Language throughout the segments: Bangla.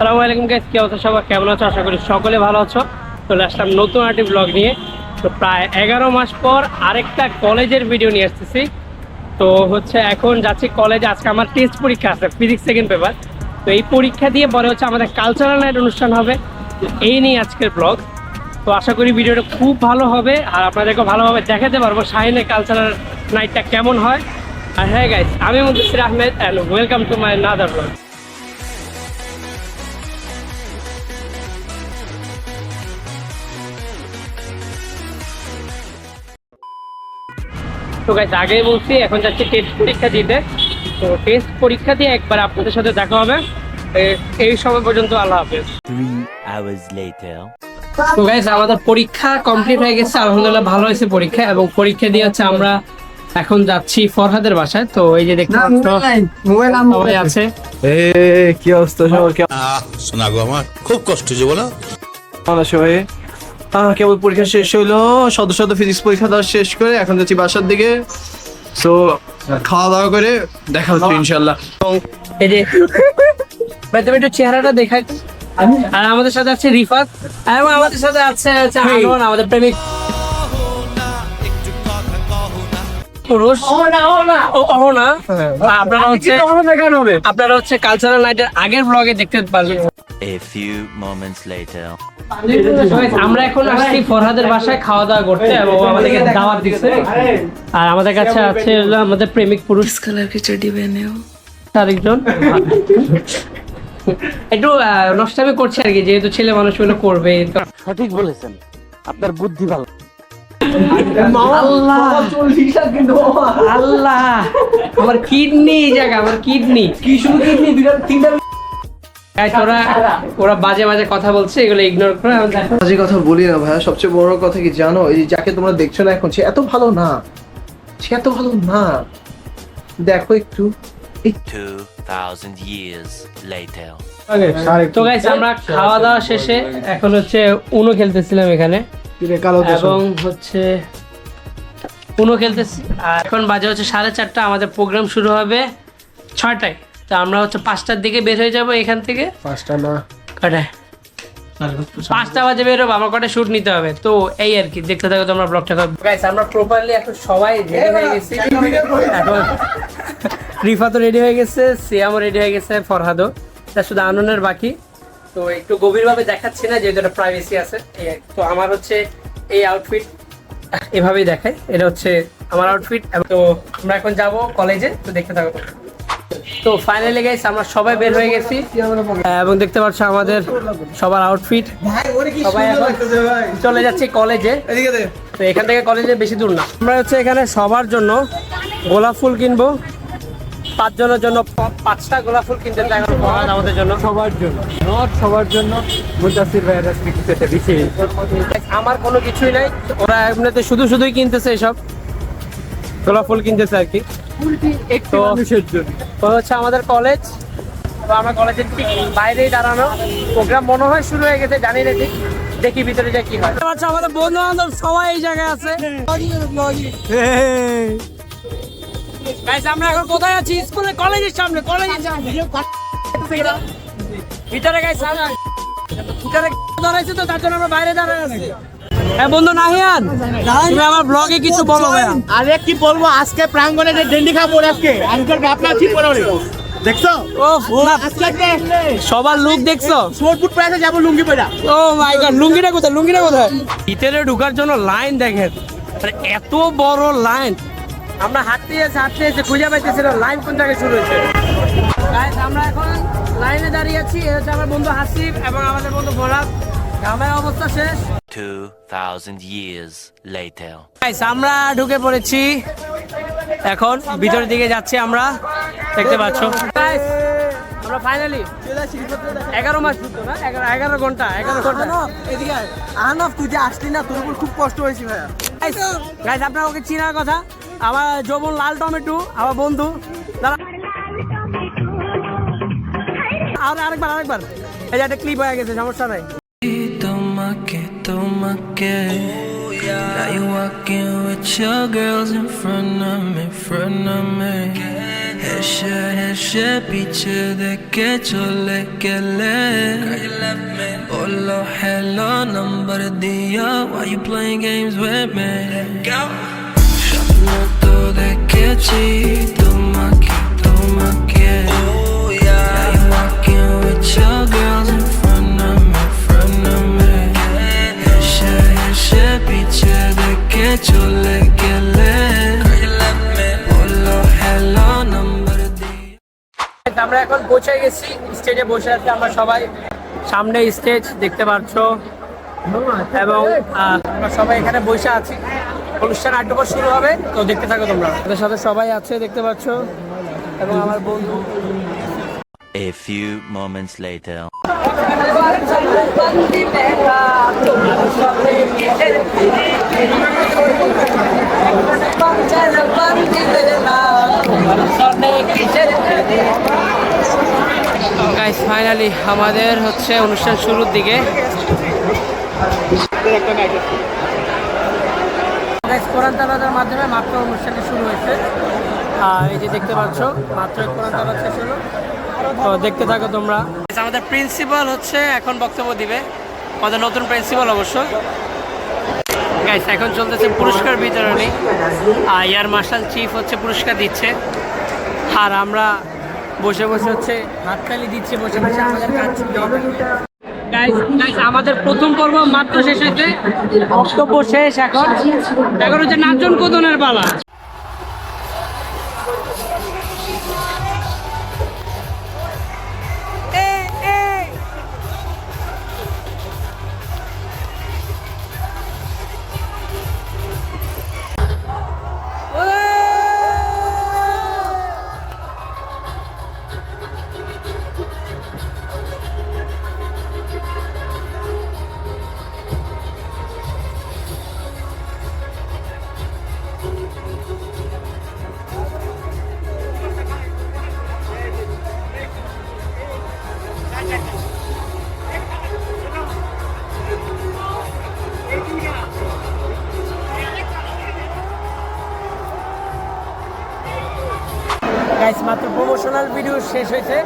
আসসালামু আলাইকুম গাইস, কি অবস্থা সবার? কেমন আছো? আশা করি সকলে ভালো আছো। চলে আসলাম নতুন একটি ব্লগ নিয়ে। তো প্রায় 11 মাস পর আরেকটা কলেজের ভিডিও নিয়ে আসতেছি। তো এখন যাচ্ছি কলেজে। আজকে আমার টেস্ট পরীক্ষা আছে, ফিজিক্স সেকেন্ড পেপার। তো এই পরীক্ষা দিয়ে পরে আমাদের কালচারাল নাইট অনুষ্ঠান হবে। এই নিয়ে আজকের ব্লগ। তো আশা করি ভিডিওটা খুব ভালো হবে আর আপনাদেরকে ভালোভাবে দেখাতে পারবো শাহিনের কালচারাল নাইটটা কেমন হয়। আর হ্যাঁ গাইস, আমি Mudassir Ahmed and welcome to my another blog. তো গাইস, আগেই বলছি এখন যাচ্ছি টেস্ট পরীক্ষা দিতে। তো টেস্ট পরীক্ষা দিয়ে একবার আপনাদের সাথে দেখা হবে। এই সময় পর্যন্ত আল্লাহ হাফেজ। 3 hours later. তো গাইস, আমাদের পরীক্ষা কমপ্লিট হয়ে গেছে, আলহামদুলিল্লাহ ভালো হয়েছে পরীক্ষা। এবং পরীক্ষা দিয়ে আমরা এখন যাচ্ছি ফরহাদের বাসায়। তো এই যে দেখতে পাচ্ছ সবাই আছে। কি অবস্থা সবার? শোনা গো, আমার খুব কষ্ট হচ্ছে বলো। কেমন আছো ভাই? কেবল পরীক্ষা শেষ হইলো, সদ্য ফিজিক্স পরীক্ষা দেওয়া শেষ করে এখন যাচ্ছি বাসার দিকে। তো খাওয়া দাওয়া করে দেখা হচ্ছে ইনশাল্লাহ। এই যে ভাই, তুমি একটু চেহারাটা দেখাই। আর আমাদের সাথে আছে রিফাত এবং আমাদের সাথে আছে আনোয়ার, আমাদের প্রেমিক পুরুষ। আপনারা হচ্ছে কালচারাল নাইটের আগের ব্লগে দেখতে পারবেন। A few moments later. আমরা এখন আসছি ফরহাদের বাসায় খাওয়া দাওয়া করতে এবং আমাদেরকে দাওয়াত দিচ্ছে। আর আমাদের কাছে আছে হলো আমাদের প্রেমিক পুরুষ। कलर की चड्डी पहने हो? আরেকজন একটু নষ্টামি করছে আর কি, যেহেতু ছেলে মানুষ গুলো করবে। সঠিক বলেছেন, আপনার বুদ্ধি ভালো। আল্লাহ আল্লাহ, আমার কিডনি জায়গা, আমার কিডনি কি শুধু কিডনি তিনটা। ওরা বাজে বাজে কথা বলছে, এগুলো ইগনোর করে। বাজে কথা বলি না ভাইয়া, সবচেয়ে বড় কথা কি জানো? এই যাকে তোমরা দেখছো না এখন, সে এত ভালো না, সে এত ভালো না। দেখো একটু 2000 years later. তো গাইস, আমরা খাওয়া দাওয়া শেষে এখন উনো খেলতেছিলাম এখানে এবং উনো খেলতেছি। আর এখন বাজে 4:30। আমাদের প্রোগ্রাম শুরু হবে 6টায়। তো আমরা 5টার দিকে বের হয়ে যাবো এখান থেকে। 5টা না, কটায়? 5টা বাজে বের হবো, আমার কটা শুট নিতে হবে। তো এই আর কি, দেখতে থাকো তোমরা ব্লগটা। গাইস, আমরা প্রপারলি এখন সবাই রেডি হয়ে গেছি। এখন রিফাতও রেডি হয়ে গেছে, সিয়ামও রেডি হয়ে গেছে, ফরহাদও। তা শুধু আননের বাকি। তো একটু গভীরভাবে দেখাচ্ছি না, যেহেতু একটা প্রাইভেসি আছে। তো আমার এই আউটফিট এভাবেই দেখাই। এটা আমার আউটফিট। তো আমরা এখন যাব কলেজে, তো দেখতে থাকো। তো ফাইনালি গাইস, আমরা সবাই বের হয়ে গেছি এবং দেখতে পাচ্ছ আমাদের সবার আউটফিট। সবাই এখন চলে যাচ্ছে কলেজে। তো এখান থেকে কলেজে বেশি দূর না। আমরা এখানে সবার জন্য গোলাপ ফুল কিনবো। 5 জনের জন্য 5টা গোলাপ ফুল কিনতে চাই আমাদের জন্য, সবার জন্য, নট সবার জন্য। মুদাসসির ভাইয়ের বেশি আমার কোনো কিছুই নাই, ওরা এমনিতে শুধুই কিনতেছে এসব গোলাপ ফুল কিনতেছে আর কি। তো আমাদের কলেজ। তো আমরা কলেজের ঠিক বাইরেই দাঁড়ানো। প্রোগ্রাম মনে হয় শুরু হয়ে গেছে, জানি না ঠিক। দেখি ভিতরে যা কি হয়। আমাদের বন্ধু বান্ধব সবাই এই জায়গায় আছে। আমরা এখন কোথায় আছি? স্কুলে, কলেজের সামনে। ভিতরে দাঁড়াইছে, তো তার জন্য আমরা বাইরে দাঁড়ায় আছি। হ্যাঁ বন্ধু নাহিয়ান, তুমি আমার ব্লগে কিছু বলো ভাইয়া। আরে কি বলবো, আজকে প্রাঙ্গণে যে ডেন্ডি খাবো আজকে আপনার ঠিক পরে দেখছো? সবার লুক দেখছো? শর্টপুট প্রাইসে যাবো লুঙ্গি পরা। ও মাই গড, লুঙ্গিটা কোথায়? ভিতরে ঢোকার জন্য লাইন দেখেন, এত বড় লাইন। আমরা হাঁটতে এসে খুঁজে পাইতেছি না লাইন কোন জায়গায় শুরু হয়েছে। আমরা এখন লাইনে দাঁড়িয়ে আছি। আমার বন্ধু হাসিব এবং আমাদের বন্ধু ফরহাদ। আমার অবস্থা শেষ। 2000 years later. আমরা ঢুকে পড়েছি, এখন ভিতরের দিকে যাচ্ছি আমরা। দেখতে পাচ্ছ আমরা ফাইনালি 11 মাস যুদ্ধ না, 11 ঘন্টা। এদিকে আহনাফ, তুই যে আসলি না, তোর উপর খুব কষ্ট হয়েছে ভাইয়া। গাইস, আপনার ওকে চিনার কথা, আমার যৌবন লাল টমেটো, আমার বন্ধু। আরেকবার এই যে একটা ক্লিপ হয়ে গেছে, সমস্যা নাই। Now you walking with your girls in front of me. হেসে হেসে পিছে দেখে চলে গেলে বললো hello number দিয়া why you playing games with me স্বপ্ন তো দেখেছি তোমাকে তোমাকে Now you walking with your girls in front of me হেসে হেসে পিছে দেখে চলে গেলে বললো hello number দিয়া আমরা এখন পৌঁছে গেছি স্টেজে বসে আছি আমরা সবাই, সামনে স্টেজ দেখতে পাচ্ছ এবং আমরা সবাই এখানে বসে আছি। অনুষ্ঠান 8টা পর শুরু হবে, তো দেখতে থাকো তোমরা। আমাদের সাথে সবাই আছে দেখতে পাচ্ছ এবং আমার বন্ধু। A few moments later. Guys finally আমাদের হচ্ছে অনুষ্ঠান শুরুর দিকে। কোরআন তালাওয়াতের মাধ্যমে মাত্র অনুষ্ঠানটি শুরু হয়েছে। এই যে দেখতে পাচ্ছ মাত্র কোরআন তালাওয়াত শেষ হলো, তো দেখতে থাকো তোমরা। আমাদের প্রিন্সিপাল হচ্ছে এখন বক্তব্য দিবে, আমাদের নতুন প্রিন্সিপাল অবশ্য। গাইস এখন চলতেছে পুরস্কার বিতরণী, এয়ার মার্শাল চিফ হচ্ছে পুরস্কার দিচ্ছে, আর আমরা বসে বসে হচ্ছে হাততালি দিচ্ছি, বসে বসে আমাদের কাজ ছিল। গাইস আমাদের প্রথম পর্ব মাত্র শেষ হয়েছে, বক্তব্য শেষ। এখন হচ্ছে নাচন কোদনের পালা। গাইস মাত্র প্রমোশনাল ভিডিও শেষ হয়েছে।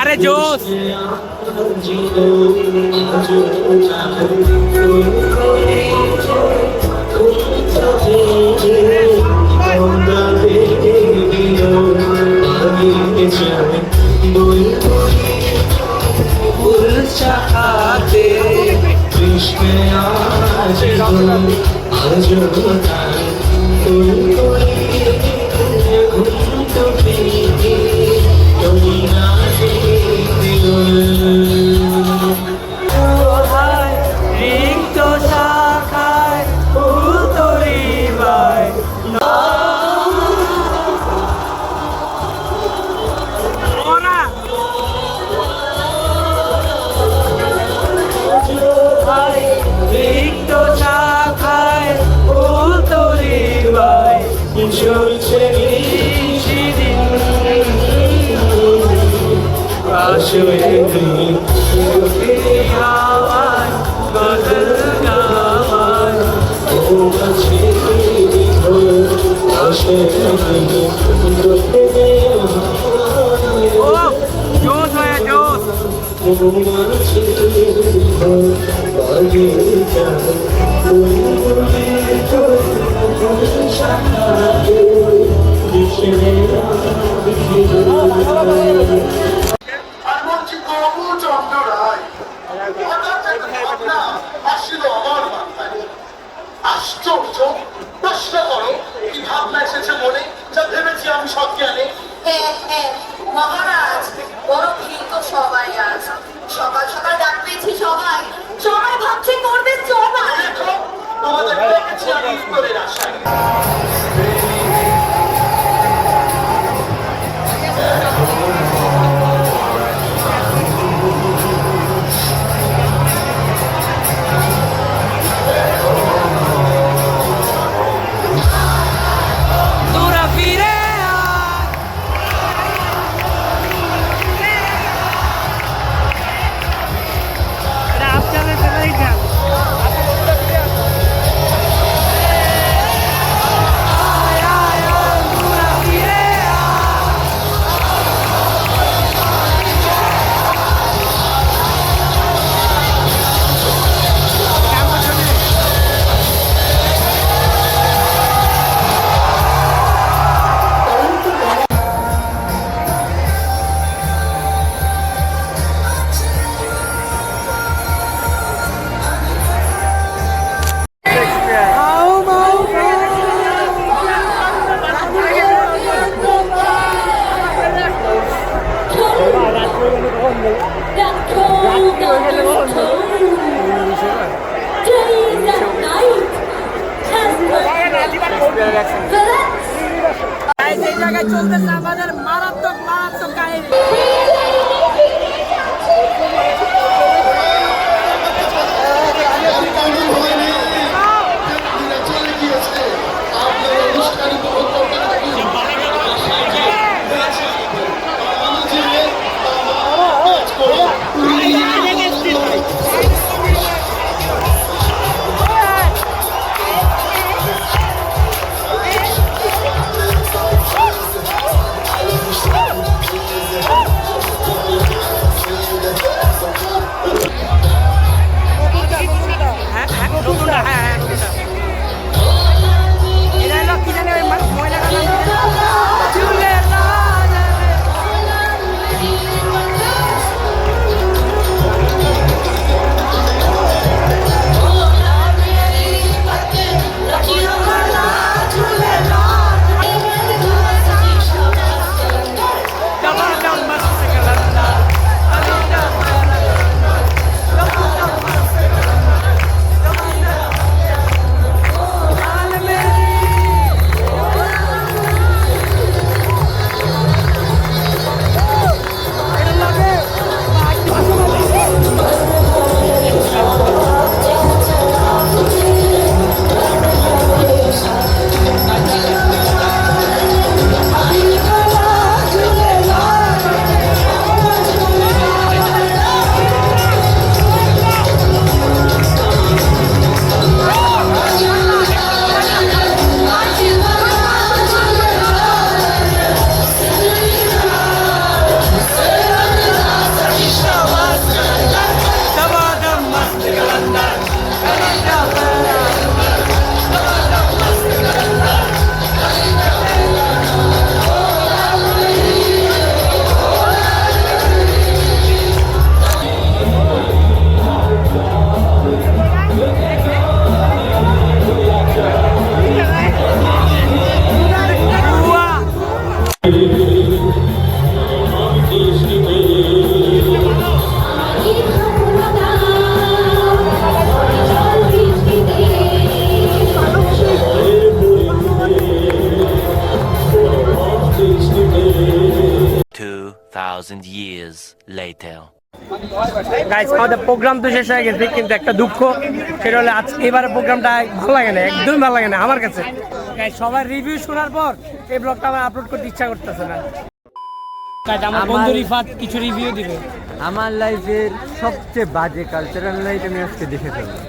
আরে জোস চলছে জোশ ভাইয়া জোশ। আর বলছি বাবু চন্দ্র রায় হঠাৎ একটা ভাবনা আসছিল আমার মাথায়। আশ্চর্য, প্রশ্ন করো কি ভাবনা এসেছে মনে, যা ভেবেছি আমি সজ্ঞানে। মহারাজ বড় ভিড় তো সবাই আজ সকাল সকাল ডাক পেয়েছি সবাই সবাই ভাবছে করবে সবাই দেখো তোমাদের দেখেছি আমি উত্তরের আশায়। তোরা ফিরে এই জায়গায় চলতেছে আমাদের মারাত্মক মারাত্মক কাহিনী। চলে গিয়েছে আপনার অনুষ্ঠান years later. গাইস আমাদের প্রোগ্রাম তো শেষ হয়ে গেছে, কিন্তু একটা দুঃখ, সেটা হলো আজ এবারে প্রোগ্রামটা ভালো লাগে না, একদমই ভালো লাগে না আমার কাছে। গাইস সবার রিভিউ শোনার পর এই ব্লগটা আমার আপলোড করতে ইচ্ছা করতেছে না। আমার বন্ধু রিফাত কিছু রিভিউ দিবে। আমার লাইফের সবচেয়ে বাজে কালচারাল নাইট আমি আজকে দেখে ফেললাম।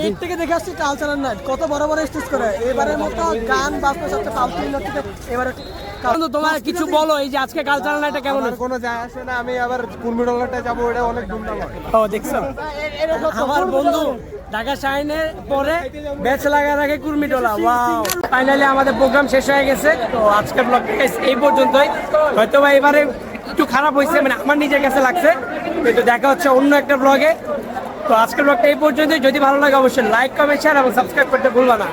এই থেকে দেখে আসছি কালচারাল নাইট কত বড় বড় স্টেজ করে, এবারের মতো গান বাজনা সবচেয়ে ফালতু থেকে এবারে। বন্ধু তোমার কিছু বলো, এই যে আজকে কালচারাল নাইটটা কেমন হলো? কোনো যায় আসে না, আমি আবার কুর্মিডলাটা যাবো, ওটা অনেক ধুমধাম হয়। ও দেখছো আমার বন্ধু ঢাকা শাইনের পরে ব্যাচ লাগা রাখে কুর্মিটোলা। ওয়াও, ফাইনালি আমাদের প্রোগ্রাম শেষ হয়ে গেছে। তো আজকের ব্লগটা এই পর্যন্তই। হয়তো বা এবারে একটু খারাপ হয়েছে, মানে আমার নিজের কাছে লাগছে। তো দেখা হচ্ছে অন্য একটা ব্লগে। তো আজকের ব্লগটা এই পর্যন্তই। যদি ভালো লাগে অবশ্যই লাইক কমেন্ট শেয়ার এবং সাবস্ক্রাইব করতে ভুলবা না।